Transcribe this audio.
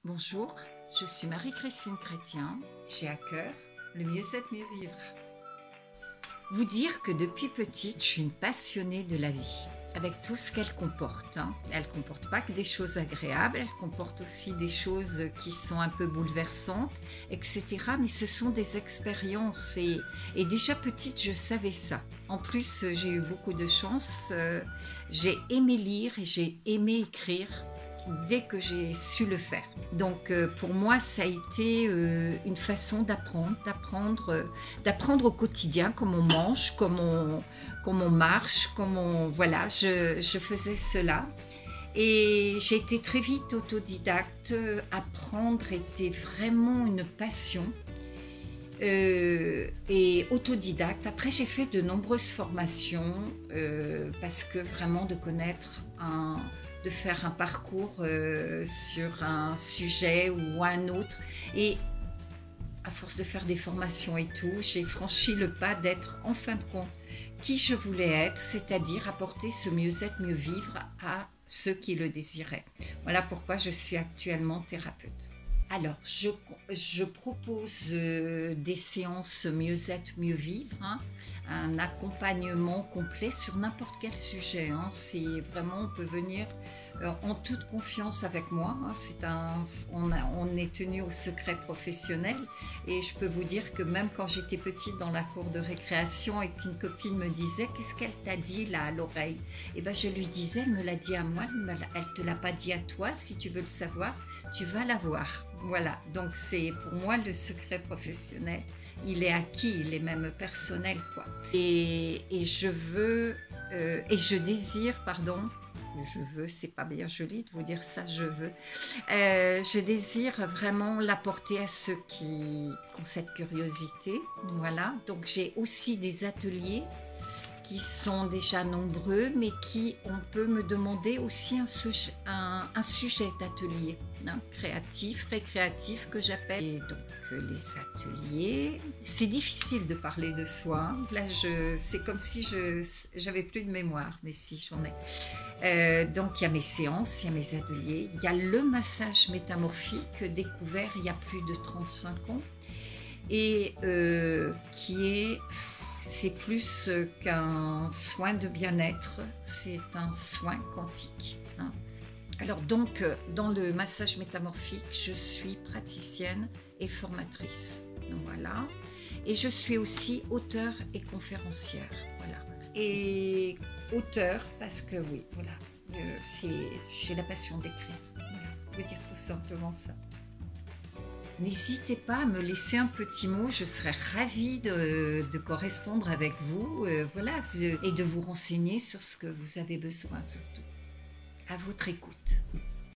Bonjour, je suis Marie-Christine Chrétien. J'ai à cœur le mieux-être, mieux vivre. Vous dire que depuis petite, je suis une passionnée de la vie, avec tout ce qu'elle comporte. Elle ne comporte pas que des choses agréables, elle comporte aussi des choses qui sont un peu bouleversantes, etc. Mais ce sont des expériences et déjà petite, je savais ça. En plus, j'ai eu beaucoup de chance. J'ai aimé lire et j'ai aimé écrire dès que j'ai su le faire. Donc pour moi, ça a été une façon d'apprendre au quotidien, comme on mange, comme on marche, voilà, je faisais cela. Et j'ai été très vite autodidacte. Apprendre était vraiment une passion. Et autodidacte. Après, j'ai fait de nombreuses formations parce que vraiment de faire un parcours sur un sujet ou un autre. Et à force de faire des formations et tout, j'ai franchi le pas d'être en fin de compte qui je voulais être, c'est-à-dire apporter ce mieux-être, mieux vivre à ceux qui le désiraient. Voilà pourquoi je suis actuellement thérapeute. Alors, je propose des séances mieux-être, mieux vivre, un accompagnement complet sur n'importe quel sujet. C'est vraiment, on peut venir en toute confiance avec moi. On est tenu au secret professionnel et je peux vous dire que même quand j'étais petite dans la cour de récréation et qu'une copine me disait « Qu'est-ce qu'elle t'a dit là à l'oreille ?» Et ben je lui disais « Elle me l'a dit à moi, elle ne te l'a pas dit à toi. Si tu veux le savoir, tu vas la voir. » Voilà, donc c'est pour moi le secret professionnel, il est acquis, il est même personnel, quoi. Et je désire, c'est pas bien joli de vous dire ça, je désire vraiment l'apporter à ceux qui ont cette curiosité, voilà. Donc j'ai aussi des ateliers qui sont déjà nombreux, mais on peut me demander aussi un sujet d'atelier, créatif, récréatif que j'appelle. Et donc les ateliers, c'est difficile de parler de soi. Là, c'est comme si j'avais plus de mémoire, mais si j'en ai. Donc il y a mes séances, il y a mes ateliers, il y a le massage métamorphique découvert il y a plus de 35 ans et c'est plus qu'un soin de bien-être, c'est un soin quantique. Alors donc, dans le massage métamorphique, je suis praticienne et formatrice. Donc, voilà. Et je suis aussi auteure et conférencière. Voilà. Et auteure parce que oui, voilà, j'ai la passion d'écrire. Voilà, je veux dire tout simplement ça. N'hésitez pas à me laisser un petit mot, je serais ravie de correspondre avec vous, voilà, et de vous renseigner sur ce que vous avez besoin surtout. À votre écoute.